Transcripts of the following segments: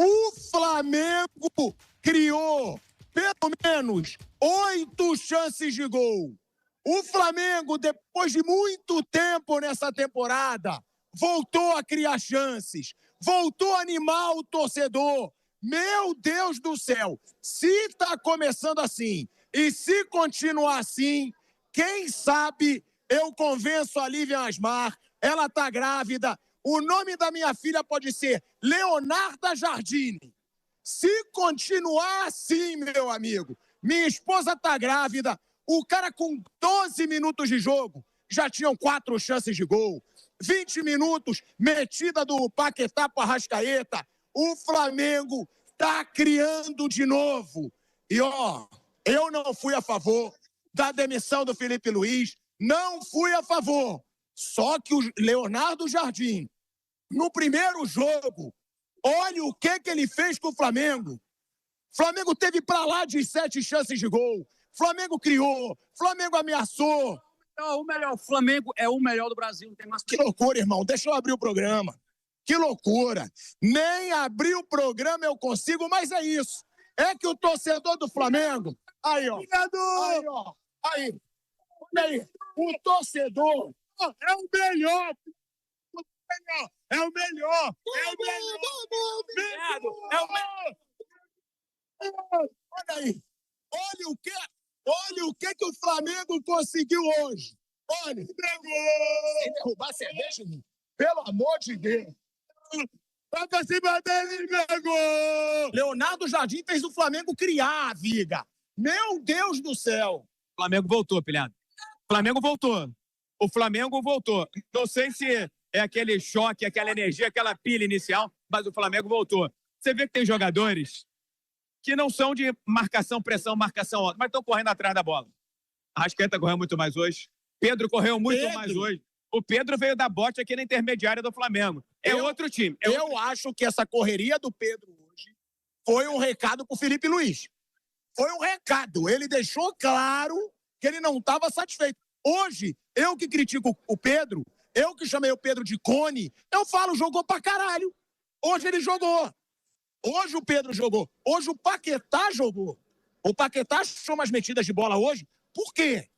O Flamengo criou pelo menos 8 chances de gol. O Flamengo, depois de muito tempo nessa temporada, voltou a criar chances, voltou a animar o torcedor. Meu Deus do céu, se está começando assim e se continuar assim, quem sabe eu convenço a Lívia Asmar, ela está grávida. O nome da minha filha pode ser Leonarda Jardine. Se continuar assim, meu amigo, minha esposa está grávida, o cara com 12 minutos de jogo já tinham 4 chances de gol. 20 minutos, metida do Paquetá para Arrascaeta. O Flamengo está criando de novo. E, eu não fui a favor da demissão do Felipe Luiz, não fui a favor. Só que o Leonardo Jardim, no primeiro jogo, olha o que ele fez com o Flamengo. O Flamengo teve pra lá de 7 chances de gol. Flamengo criou, Flamengo ameaçou. O melhor, o Flamengo é o melhor do Brasil, não tem mais. Que loucura, irmão. Deixa eu abrir o programa. Que loucura. Nem abrir o programa eu consigo, mas é isso. É que o torcedor do Flamengo... Aí, ó. Aí, ó. Aí. Olha aí. O torcedor é o melhor. É o melhor! É o melhor! É o melhor! Olha aí! Olha o que o Flamengo conseguiu hoje! Olha! Sem derrubar a cerveja, pelo amor de Deus! Vai pra cima dele, pegou! Leonardo Jardim fez o Flamengo criar, Viga! Meu Deus do céu! O Flamengo voltou, pilhado. O Flamengo voltou. O Flamengo voltou. Não sei se é aquele choque, aquela energia, aquela pilha inicial, mas o Flamengo voltou. Você vê que tem jogadores que não são de marcação, pressão, marcação alta, mas estão correndo atrás da bola. A Arrascaeta correu muito mais hoje. Pedro correu muito mais hoje. O Pedro veio da bote aqui na intermediária do Flamengo. É outro time. Eu acho que essa correria do Pedro hoje foi um recado pro Felipe Luiz. Foi um recado. Ele deixou claro que ele não estava satisfeito. Hoje, eu que critico o Pedro, eu que chamei o Pedro de cone, eu falo, jogou pra caralho. Hoje ele jogou. Hoje o Pedro jogou. Hoje o Paquetá jogou. O Paquetá achou umas metidas de bola hoje. Por quê?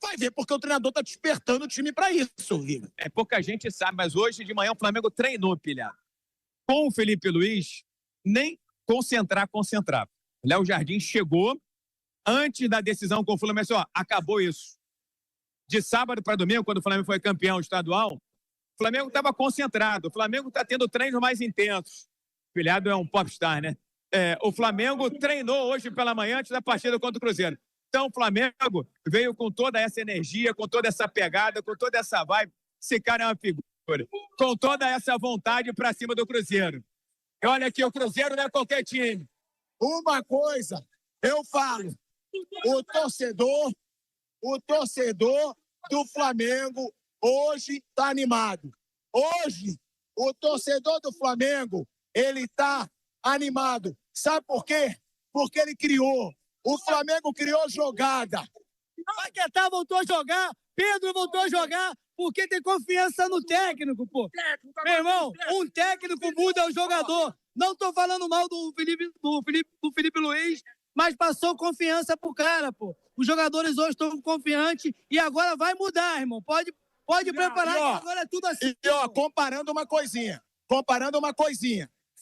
Vai ver porque o treinador tá despertando o time pra isso, Viga. É, pouca gente sabe, mas hoje de manhã o Flamengo treinou, pilhado. Com o Felipe Luiz, nem concentrar. O Léo Jardim chegou antes da decisão com o Flamengo, ó, acabou isso. De sábado para domingo, quando o Flamengo foi campeão estadual, o Flamengo estava concentrado. O Flamengo está tendo treinos mais intensos. O pilhado é um popstar, né? O Flamengo treinou hoje pela manhã antes da partida contra o Cruzeiro. Então o Flamengo veio com toda essa energia, com toda essa pegada, com toda essa vibe. Esse cara é uma figura. Com toda essa vontade para cima do Cruzeiro. E olha aqui, o Cruzeiro não é qualquer time. Uma coisa, eu falo, o torcedor do Flamengo hoje está animado. Hoje, o torcedor do Flamengo, ele está animado. Sabe por quê? Porque ele criou. O Flamengo criou jogada. Paquetá voltou a jogar, Pedro voltou a jogar, porque tem confiança no técnico, pô. Meu irmão, um técnico muda o jogador. Não tô falando mal do Felipe Luiz, mas passou confiança pro cara, pô. Os jogadores hoje estão confiantes e agora vai mudar, irmão. Pode preparar que agora é tudo assim. E, comparando uma coisinha.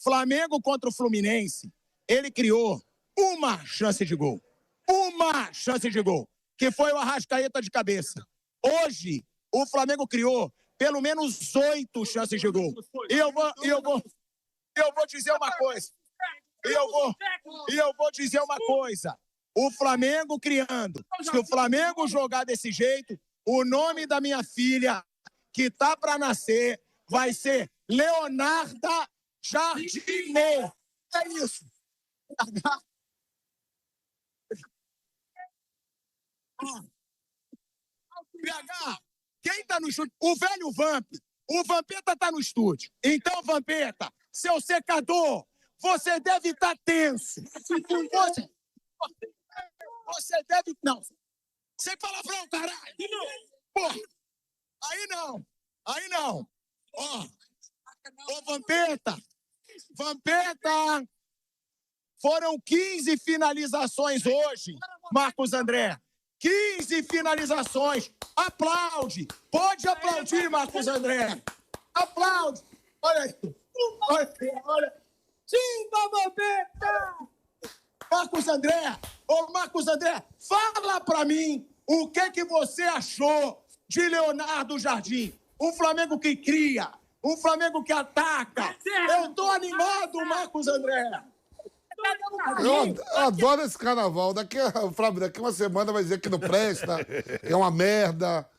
Flamengo contra o Fluminense, ele criou uma chance de gol. Uma chance de gol. Que foi o Arrascaeta de cabeça. Hoje, o Flamengo criou pelo menos 8 chances de gol. E eu vou dizer uma coisa. O Flamengo criando. Se o Flamengo jogar desse jeito, o nome da minha filha, que tá pra nascer, vai ser Leonarda Jardine. É isso. PH, quem tá no estúdio? O velho Vamp. O Vampeta tá no estúdio. Então, Vampeta, seu secador, você deve estar tenso. Você deve... Não. Sem palavrão, caralho. Porra. Aí não. Ô, Vampeta, Vampeta! Foram 15 finalizações hoje, Marcos André. 15 finalizações. Aplaude. Pode aplaudir, Marcos André. Aplaude. Olha aí. Olha. Sim, Vampeta! Marcos André. Ô, Marcos André, fala pra mim o que você achou de Leonardo Jardim. Um Flamengo que cria, um Flamengo que ataca. Eu tô animado, Marcos André. Eu adoro esse carnaval. Daqui uma semana vai dizer que não presta, que é uma merda,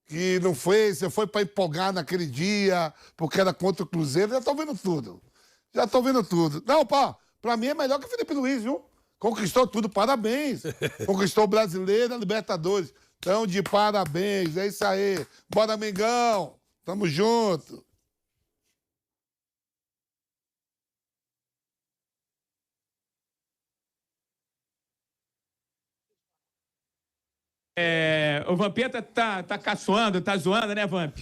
que não foi, você foi pra empolgar naquele dia, porque era contra o Cruzeiro. Já tô vendo tudo. Não, pá, pra mim é melhor que o Felipe Luiz, viu? Conquistou tudo, parabéns. Conquistou o Brasileiro, a Libertadores. Então, de parabéns, é isso aí. Bora, Mengão. Tamo junto. O Vampeta tá caçoando, tá zoando, né, Vamp?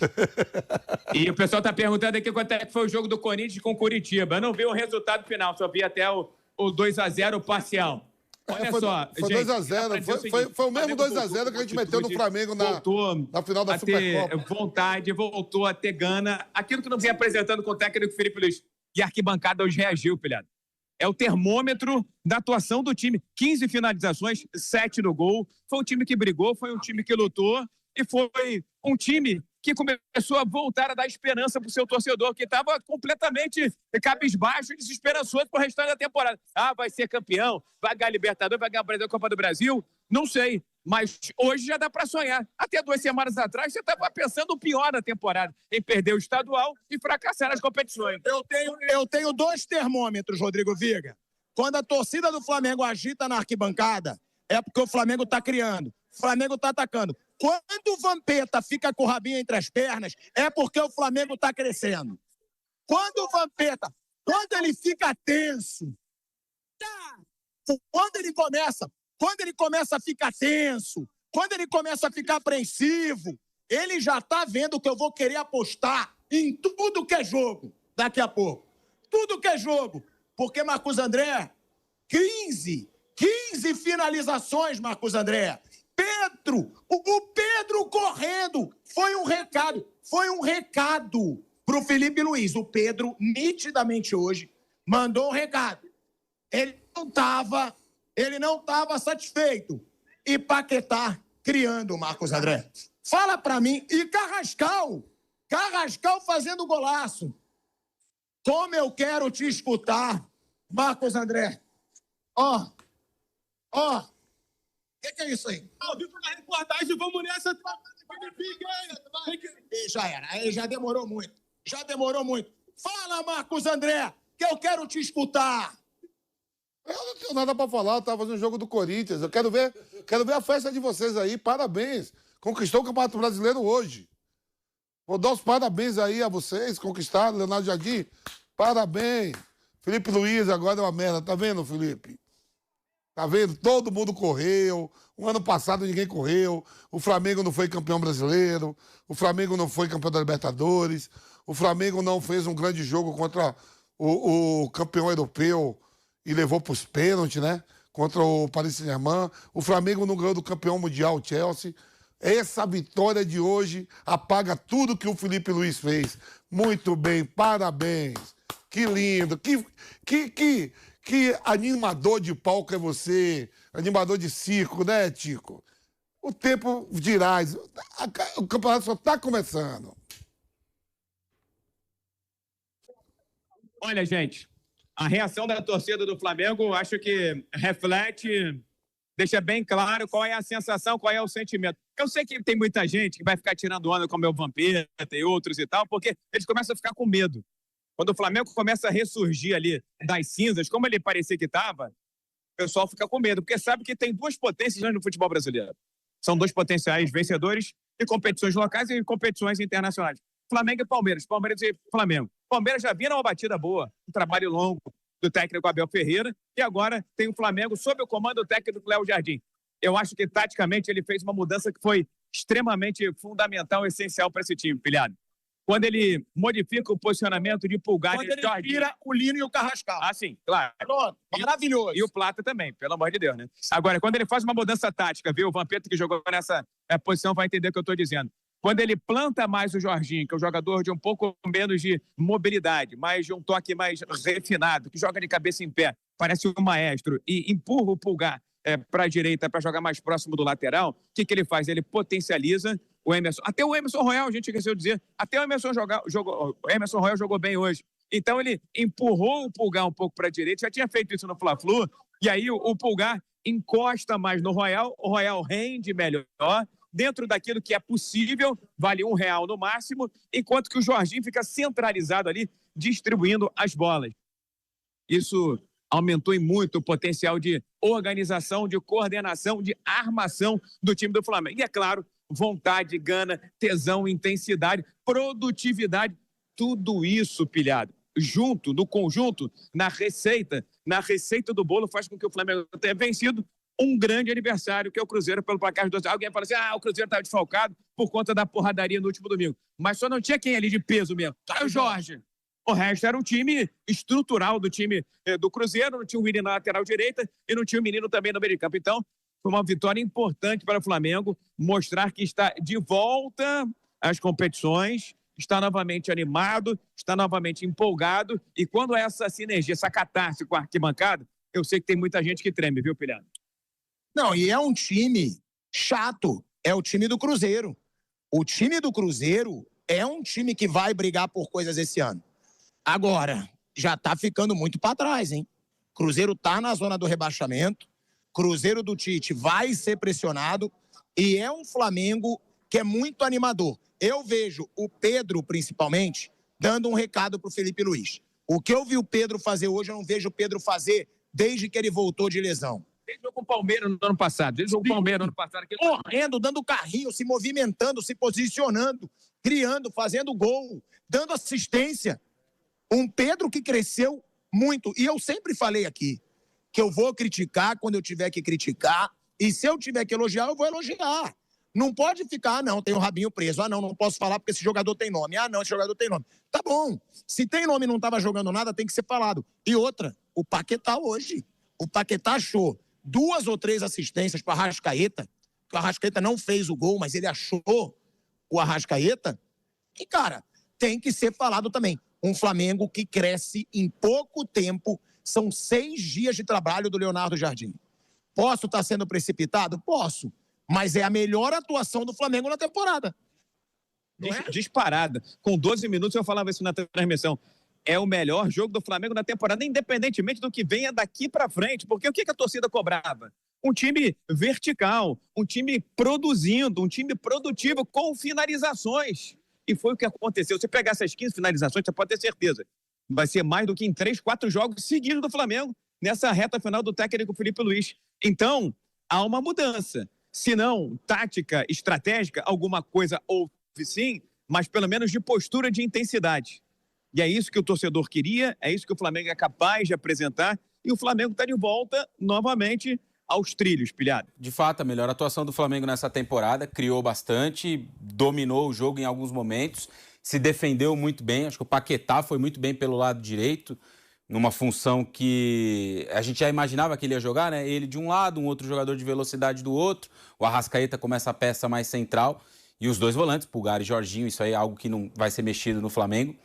E o pessoal tá perguntando aqui quanto é que foi o jogo do Corinthians com o Curitiba. Eu não vi o resultado final, só vi até o 2-0 parcial. Olha só, foi gente, 2-0. Foi o mesmo 2-0 que a gente meteu no Flamengo na final da Supercopa. Vontade, voltou a ter gana. Aquilo que não vinha apresentando com o técnico Felipe Luiz. E a arquibancada hoje reagiu, pilhado. É o termômetro da atuação do time. 15 finalizações, 7 no gol. Foi um time que brigou, foi um time que lutou e foi um time que começou a voltar a dar esperança para o seu torcedor, que estava completamente cabisbaixo e desesperançoso para o restante da temporada. Ah, vai ser campeão, vai ganhar Libertadores, vai ganhar a Copa do Brasil? Não sei, mas hoje já dá para sonhar. Até 2 semanas atrás, você estava pensando o pior da temporada, em perder o estadual e fracassar nas competições. Eu tenho 2 termômetros, Rodrigo Viga. Quando a torcida do Flamengo agita na arquibancada, é porque o Flamengo está criando, o Flamengo está atacando. Quando o Vampeta fica com o rabinho entre as pernas, é porque o Flamengo está crescendo. Quando o Vampeta, quando ele fica tenso, quando ele começa a ficar tenso, quando ele começa a ficar apreensivo, ele já está vendo que eu vou querer apostar em tudo que é jogo daqui a pouco. Tudo que é jogo. Porque, Marcos André, 15 finalizações, Marcos André. O Pedro correndo. Foi um recado pro Felipe Luiz. O Pedro, nitidamente hoje, mandou um recado. Ele não estava satisfeito. E Paquetá criando, Marcos André. Fala pra mim. E Carrascal fazendo golaço. Como eu quero te escutar, Marcos André. Ó. O que é isso aí? Eu vi na reportagem, vamos nessa. Já era, aí já demorou muito. Fala, Marcos André, que eu quero te escutar. Eu não tenho nada pra falar, eu tava fazendo o jogo do Corinthians. Eu quero ver a festa de vocês aí, parabéns. Conquistou o Campeonato Brasileiro hoje. Vou dar os parabéns aí a vocês, conquistaram, Leonardo Jardim, parabéns. Felipe Luiz agora é uma merda, tá vendo, Felipe? Tá vendo? Todo mundo correu. O ano passado ninguém correu. O Flamengo não foi campeão brasileiro. O Flamengo não foi campeão da Libertadores. O Flamengo não fez um grande jogo contra o campeão europeu e levou para os pênaltis, né? Contra o Paris Saint-Germain. O Flamengo não ganhou do campeão mundial, o Chelsea. Essa vitória de hoje apaga tudo que o Felipe Luiz fez. Muito bem, parabéns. Que lindo. Que animador de palco é você, animador de circo, né, Tico? O tempo dirá, o campeonato só está começando. Olha, gente, a reação da torcida do Flamengo, acho que reflete, deixa bem claro qual é a sensação, qual é o sentimento. Eu sei que tem muita gente que vai ficar tirando onda como é o Vampeta e outros e tal, porque eles começam a ficar com medo. Quando o Flamengo começa a ressurgir ali das cinzas, como ele parecia que estava, o pessoal fica com medo, porque sabe que tem 2 potências no futebol brasileiro. São 2 potenciais vencedores de competições locais e competições internacionais. Flamengo e Palmeiras, Palmeiras e Flamengo. Palmeiras já viram uma batida boa, um trabalho longo do técnico Abel Ferreira, e agora tem o Flamengo sob o comando do técnico Léo Jardim. Eu acho que, taticamente, ele fez uma mudança que foi extremamente fundamental, essencial para esse time, pilhado. quando ele modifica o posicionamento de Pulgar Quando e ele Jorginho. tira o Lino e o Carrascal. Ah, sim, claro. Pronto, maravilhoso. E o Plata também, pelo amor de Deus, né? Agora, quando ele faz uma mudança tática, viu? O Vampeta que jogou nessa posição vai entender o que eu estou dizendo. Quando ele planta mais o Jorginho, que é um jogador de um pouco menos de mobilidade, mais de um toque mais refinado, que joga de cabeça em pé, parece um maestro, e empurra o Pulgar para a direita para jogar mais próximo do lateral, o que ele faz? Ele potencializa o Emerson. Até o Emerson Royal, a gente esqueceu de dizer, até o Emerson Royal jogou bem hoje. Então ele empurrou o Pulgar um pouco para a direita, já tinha feito isso no Fla-Flu, e aí o Pulgar encosta mais no Royal, o Royal rende melhor, dentro daquilo que é possível, vale R$1 no máximo, enquanto que o Jorginho fica centralizado ali, distribuindo as bolas. Isso aumentou em muito o potencial de organização, de coordenação, de armação do time do Flamengo. E, é claro, vontade, gana, tesão, intensidade, produtividade, tudo isso, pilhado, junto, no conjunto, na receita do bolo, faz com que o Flamengo tenha vencido um grande aniversário, que é o Cruzeiro, pelo placar de 2. Alguém fala assim, o Cruzeiro estava desfalcado por conta da porradaria no último domingo. Mas só não tinha quem ali de peso mesmo. Era o Jorge. O resto era um time estrutural do time do Cruzeiro, não tinha o Willian na lateral direita e não tinha o menino também no meio de campo. Então, foi uma vitória importante para o Flamengo, mostrar que está de volta às competições, está novamente animado, está novamente empolgado. E quando essa sinergia, essa catarse com a arquibancada, eu sei que tem muita gente que treme, viu, Pilhado? Não, e é um time chato, é o time do Cruzeiro. O time do Cruzeiro é um time que vai brigar por coisas esse ano. Agora, já tá ficando muito para trás, hein? Cruzeiro tá na zona do rebaixamento, Cruzeiro do Tite vai ser pressionado e é um Flamengo que é muito animador. Eu vejo o Pedro, principalmente, dando um recado pro Felipe Luiz. O que eu vi o Pedro fazer hoje, eu não vejo o Pedro fazer desde que ele voltou de lesão. Ele jogou com o Palmeiras no ano passado. Correndo, dando carrinho, se movimentando, se posicionando, criando, fazendo gol, dando assistência. Um Pedro que cresceu muito. E eu sempre falei aqui que eu vou criticar quando eu tiver que criticar. E se eu tiver que elogiar, eu vou elogiar. Não pode ficar, não, tem o rabinho preso. Não posso falar porque esse jogador tem nome. Não, esse jogador tem nome. Tá bom. Se tem nome e não estava jogando nada, tem que ser falado. E outra, o Paquetá hoje. O Paquetá achou 2 ou 3 assistências para o Arrascaeta. O Arrascaeta não fez o gol, mas ele achou o Arrascaeta. E, cara, tem que ser falado também. Um Flamengo que cresce em pouco tempo. São 6 dias de trabalho do Leonardo Jardim. Posso estar sendo precipitado? Posso. Mas é a melhor atuação do Flamengo na temporada. Disparada. Com 12 minutos, eu falava isso na transmissão. É o melhor jogo do Flamengo na temporada, independentemente do que venha daqui para frente. Porque o que a torcida cobrava? Um time vertical, um time produzindo, um time produtivo com finalizações. E foi o que aconteceu. Se pegar essas 15 finalizações, você pode ter certeza. Vai ser mais do que em 3, 4 jogos seguidos do Flamengo nessa reta final do técnico Felipe Luiz. Então, há uma mudança. Se não tática, estratégica, alguma coisa houve sim, mas pelo menos de postura, de intensidade. E é isso que o torcedor queria, é isso que o Flamengo é capaz de apresentar, e o Flamengo está de volta novamente aos trilhos, Pilhado. De fato, a melhor atuação do Flamengo nessa temporada, criou bastante, dominou o jogo em alguns momentos, se defendeu muito bem, acho que o Paquetá foi muito bem pelo lado direito, numa função que a gente já imaginava que ele ia jogar, né? Ele de um lado, um outro jogador de velocidade do outro, o Arrascaeta começa a peça mais central, e os 2 volantes, Pulgar e Jorginho, isso aí é algo que não vai ser mexido no Flamengo.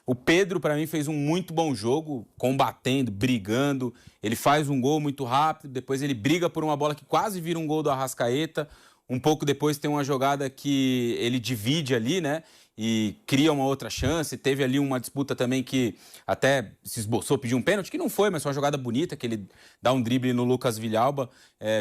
O Pedro, para mim, fez um muito bom jogo, combatendo, brigando. Ele faz um gol muito rápido, depois ele briga por uma bola que quase vira um gol do Arrascaeta. Um pouco depois tem uma jogada que ele divide ali, né? E cria uma outra chance. Teve ali uma disputa também que até se esboçou, pediu um pênalti, que não foi, mas foi uma jogada bonita, que ele dá um drible no Lucas Villalba.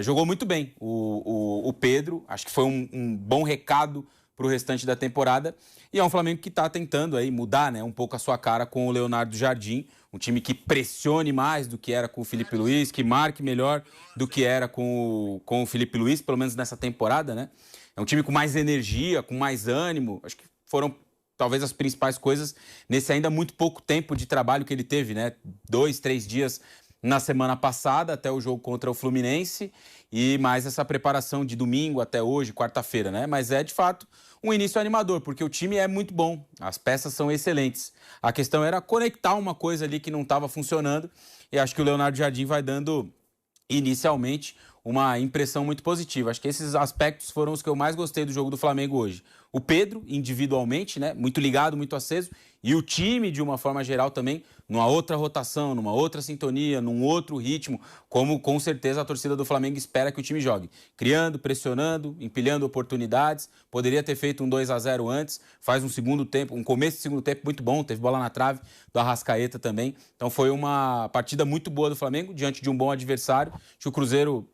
Jogou muito bem o Pedro. Acho que foi um bom recado para o restante da temporada. E é um Flamengo que está tentando aí mudar, né, um pouco a sua cara com o Leonardo Jardim, um time que pressione mais do que era com o Felipe Luiz, que marque melhor do que era com o Felipe Luiz, pelo menos nessa temporada, né? É um time com mais energia, com mais ânimo. Acho que foram talvez as principais coisas nesse ainda muito pouco tempo de trabalho que ele teve, né? 2, 3 dias na semana passada, até o jogo contra o Fluminense, e mais essa preparação de domingo até hoje, quarta-feira, né? Mas é, de fato, um início animador, porque o time é muito bom, as peças são excelentes. A questão era conectar uma coisa ali que não estava funcionando, e acho que o Leonardo Jardim vai dando, inicialmente, uma impressão muito positiva. Acho que esses aspectos foram os que eu mais gostei do jogo do Flamengo hoje. O Pedro, individualmente, né, muito ligado, muito aceso, e o time, de uma forma geral, também, numa outra rotação, numa outra sintonia, num outro ritmo, como com certeza a torcida do Flamengo espera que o time jogue. Criando, pressionando, empilhando oportunidades. Poderia ter feito um 2-0 antes, faz um segundo tempo, um começo de segundo tempo muito bom, teve bola na trave do Arrascaeta também. Então foi uma partida muito boa do Flamengo, diante de um bom adversário. Acho que o Cruzeiro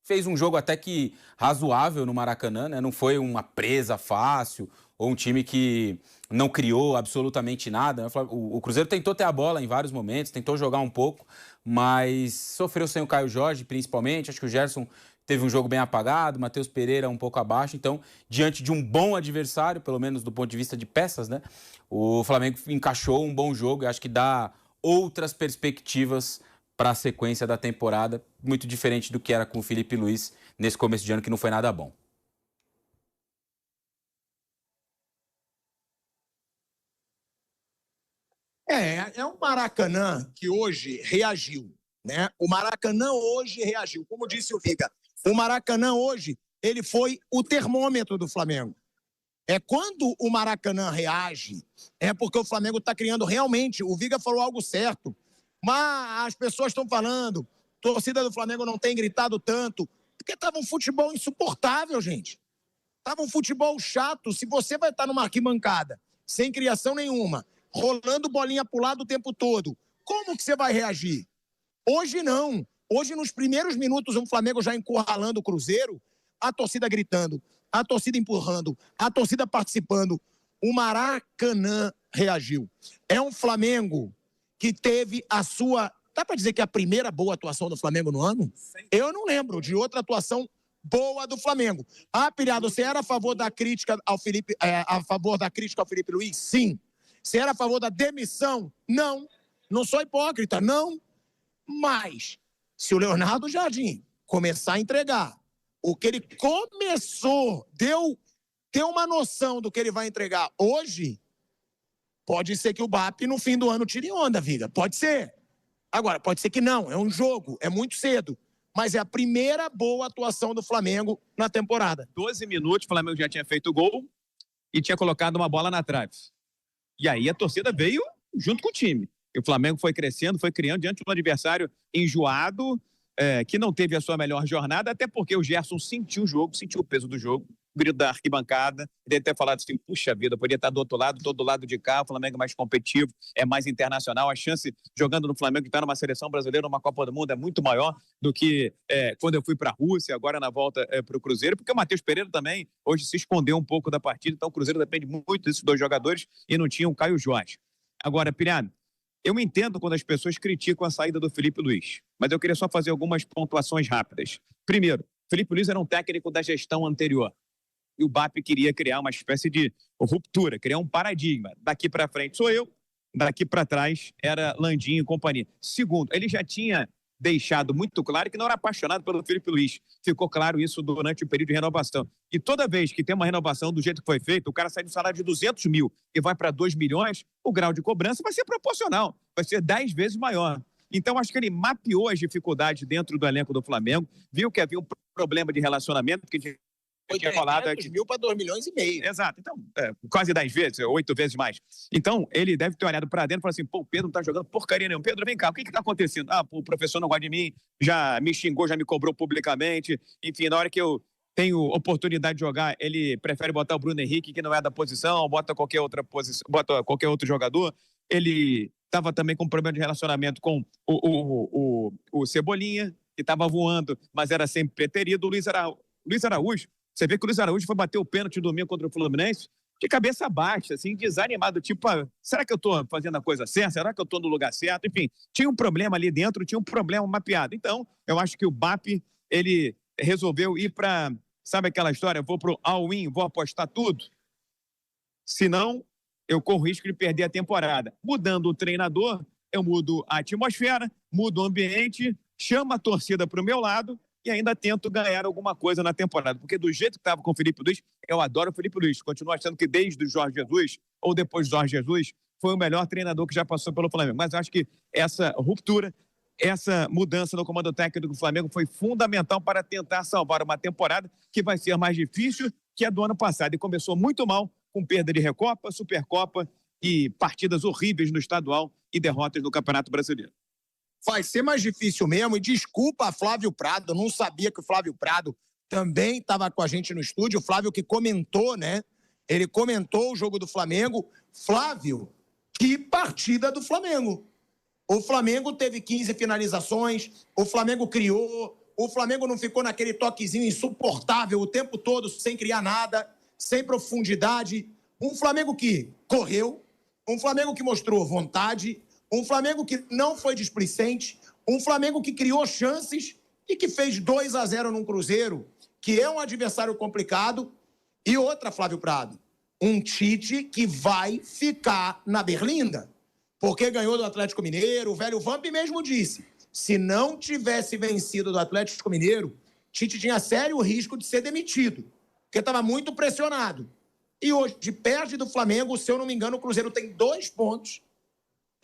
fez um jogo até que razoável no Maracanã, né? Não foi uma presa fácil ou um time que não criou absolutamente nada. O Cruzeiro tentou ter a bola em vários momentos, tentou jogar um pouco, mas sofreu sem o Caio Jorge, principalmente. Acho que o Gerson teve um jogo bem apagado, Matheus Pereira um pouco abaixo. Então, diante de um bom adversário, pelo menos do ponto de vista de peças, né? O Flamengo encaixou um bom jogo e acho que dá outras perspectivas para a sequência da temporada, muito diferente do que era com o Felipe Luiz nesse começo de ano, que não foi nada bom. É um Maracanã que hoje reagiu, né? O Maracanã hoje reagiu. Como disse o Viga, o Maracanã hoje, ele foi o termômetro do Flamengo. É quando o Maracanã reage, é porque o Flamengo está criando realmente, o Viga falou algo certo, mas as pessoas estão falando, a torcida do Flamengo não tem gritado tanto, porque estava um futebol insuportável, gente. Estava um futebol chato. Se você vai estar numa arquibancada, sem criação nenhuma, rolando bolinha pro lado o tempo todo, como que você vai reagir? Hoje não. Hoje, nos primeiros minutos, o Flamengo já encurralando o Cruzeiro, a torcida gritando, a torcida empurrando, a torcida participando. O Maracanã reagiu. É um Flamengo que teve a sua... Dá para dizer que é a primeira boa atuação do Flamengo no ano? Eu não lembro de outra atuação boa do Flamengo. Ah, Pilhado, você era a favor da crítica ao Felipe, Luiz? Sim. Você era a favor da demissão? Não. Não sou hipócrita, não. Mas, se o Leonardo Jardim começar a entregar o que ele começou, deu uma noção do que ele vai entregar hoje, pode ser que o BAP no fim do ano tire onda, Viga. Pode ser. Agora, pode ser que não. É um jogo. É muito cedo. Mas é a primeira boa atuação do Flamengo na temporada. 12 minutos, o Flamengo já tinha feito o gol e tinha colocado uma bola na trave. E aí a torcida veio junto com o time. E o Flamengo foi crescendo, foi criando diante de um adversário enjoado, que não teve a sua melhor jornada, até porque o Gerson sentiu o jogo, sentiu o peso do jogo, o grito da arquibancada, ele deve ter falado assim, puxa vida, poderia estar do outro lado, todo lado de cá, o Flamengo é mais competitivo, é mais internacional, a chance jogando no Flamengo de estar numa seleção brasileira, numa Copa do Mundo, é muito maior do que quando eu fui para a Rússia, agora na volta para o Cruzeiro, porque o Matheus Pereira também hoje se escondeu um pouco da partida, então o Cruzeiro depende muito desses dois jogadores e não tinha o Caio Jorge. Agora, Pilhado, eu entendo quando as pessoas criticam a saída do Felipe Luiz, mas eu queria só fazer algumas pontuações rápidas. Primeiro, Felipe Luiz era um técnico da gestão anterior e o BAP queria criar uma espécie de ruptura, criar um paradigma. Daqui para frente sou eu, daqui para trás era Landim e companhia. Segundo, ele já tinha deixado muito claro que não era apaixonado pelo Felipe Luiz. Ficou claro isso durante o período de renovação. E toda vez que tem uma renovação do jeito que foi feito, o cara sai do salário de 200 mil e vai para 2 milhões, o grau de cobrança vai ser proporcional, vai ser 10 vezes maior. Então, acho que ele mapeou as dificuldades dentro do elenco do Flamengo, viu que havia um problema de relacionamento, que tinha falado aqui. 300 mil para 2 milhões e meio. Exato. Então, quase 10 vezes, 8 vezes mais. Então, ele deve ter olhado para dentro e falado assim, pô, o Pedro não tá jogando porcaria nenhuma. Pedro, vem cá, o que tá acontecendo? Ah, pô, o professor não gosta de mim, já me xingou, já me cobrou publicamente. Enfim, na hora que eu tenho oportunidade de jogar, ele prefere botar o Bruno Henrique, que não é da posição, bota qualquer outra posição, bota qualquer outro jogador. Ele estava também com problema de relacionamento com o Cebolinha, que estava voando, mas era sempre preterido. O Luiz Araújo, você vê que o Luiz Araújo foi bater o pênalti domingo contra o Fluminense de cabeça baixa, assim, desanimado, tipo, será que eu estou fazendo a coisa certa? Será que eu estou no lugar certo? Enfim, tinha um problema ali dentro, tinha um problema mapeado. Então, eu acho que o BAP, ele resolveu ir para, sabe aquela história, vou pro all-in, vou apostar tudo? Senão, eu corro risco de perder a temporada. Mudando o treinador, eu mudo a atmosfera, mudo o ambiente, chamo a torcida para o meu lado e ainda tento ganhar alguma coisa na temporada. Porque do jeito que estava com o Felipe Luiz, eu adoro o Felipe Luiz. Continuo achando que desde o Jorge Jesus, ou depois do Jorge Jesus, foi o melhor treinador que já passou pelo Flamengo. Mas eu acho que essa ruptura, essa mudança no comando técnico do Flamengo foi fundamental para tentar salvar uma temporada que vai ser mais difícil que a do ano passado. E começou muito mal, com perda de Recopa, Supercopa e partidas horríveis no estadual e derrotas no Campeonato Brasileiro. Vai ser mais difícil mesmo. E desculpa, Flávio Prado, eu não sabia que o Flávio Prado também estava com a gente no estúdio. O Flávio que comentou, né? Ele comentou o jogo do Flamengo. Flávio, que partida do Flamengo. O Flamengo teve 15 finalizações, o Flamengo criou, o Flamengo não ficou naquele toquezinho insuportável o tempo todo, sem criar nada, sem profundidade. Um Flamengo que correu, um Flamengo que mostrou vontade, um Flamengo que não foi displicente, um Flamengo que criou chances e que fez 2-0 num Cruzeiro, que é um adversário complicado. E outra, Flávio Prado, um Tite que vai ficar na berlinda, porque ganhou do Atlético Mineiro. O velho Vamp mesmo disse, se não tivesse vencido do Atlético Mineiro, Tite tinha sério risco de ser demitido, porque estava muito pressionado. E hoje, perde do Flamengo, se eu não me engano, o Cruzeiro tem 2 pontos.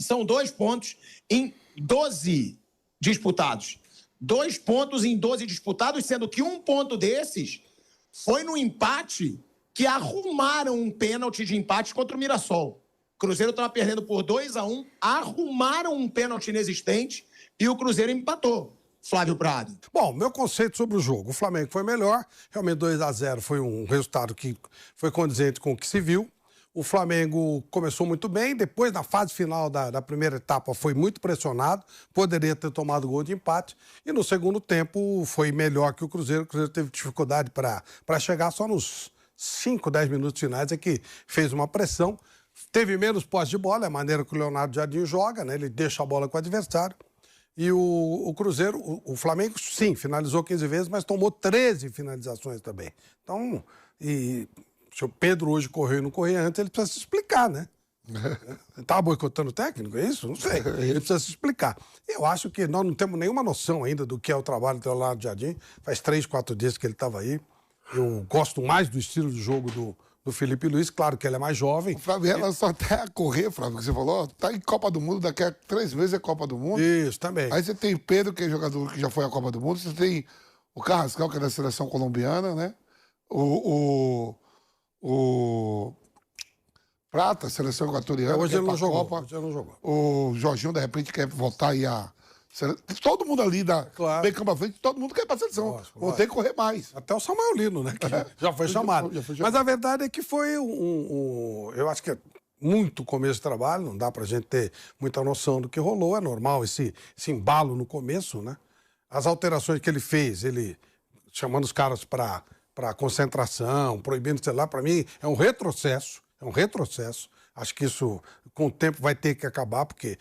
São 2 pontos em 12 disputados. 2 pontos em 12 disputados, sendo que um ponto desses foi no empate que arrumaram um pênalti de empate contra o Mirassol. O Cruzeiro estava perdendo por 2-1, arrumaram um pênalti inexistente e o Cruzeiro empatou. Flávio Prado. Bom, meu conceito sobre o jogo. O Flamengo foi melhor, realmente 2-0 foi um resultado que foi condizente com o que se viu. O Flamengo começou muito bem, depois na fase final da primeira etapa foi muito pressionado, poderia ter tomado gol de empate, e no segundo tempo foi melhor que o Cruzeiro teve dificuldade para chegar só nos 5, 10 minutos finais, é que fez uma pressão, teve menos posse de bola, é a maneira que o Leonardo Jardim joga, né? Ele deixa a bola com o adversário. E o Cruzeiro, o Flamengo, sim, finalizou 15 vezes, mas tomou 13 finalizações também. Então, se o Pedro hoje correu e não corria antes, ele precisa se explicar, né? Estava boicotando o técnico, é isso? Não sei. Ele precisa se explicar. Eu acho que nós não temos nenhuma noção ainda do que é o trabalho do Leonardo Jardim. Faz 3, 4 dias que ele estava aí. Eu gosto mais do estilo de jogo do Felipe Luiz, claro que ele é mais jovem. O Flávio, ela só até a correr, Flávio, que você falou, tá em Copa do Mundo, daqui a 3 meses é Copa do Mundo. Isso, também. Aí você tem Pedro, que é jogador que já foi à Copa do Mundo, você tem o Carrascal, que é da seleção colombiana, né? O Prata, seleção equatoriana. Hoje ele não jogou. Copa. Hoje ele não jogou. O Jorginho, de repente, quer voltar aí a... Todo mundo ali, claro, bem campo à frente, todo mundo quer ir pra seleção. Vão ter que correr mais. Até o Samuel Lino, né? Que já foi chamado. Mas a verdade é que foi eu acho que é muito começo de trabalho, não dá pra gente ter muita noção do que rolou. É normal esse embalo no começo, né? As alterações que ele fez, ele chamando os caras para concentração, proibindo o celular, para mim é um retrocesso. Acho que isso, com o tempo, vai ter que acabar, porque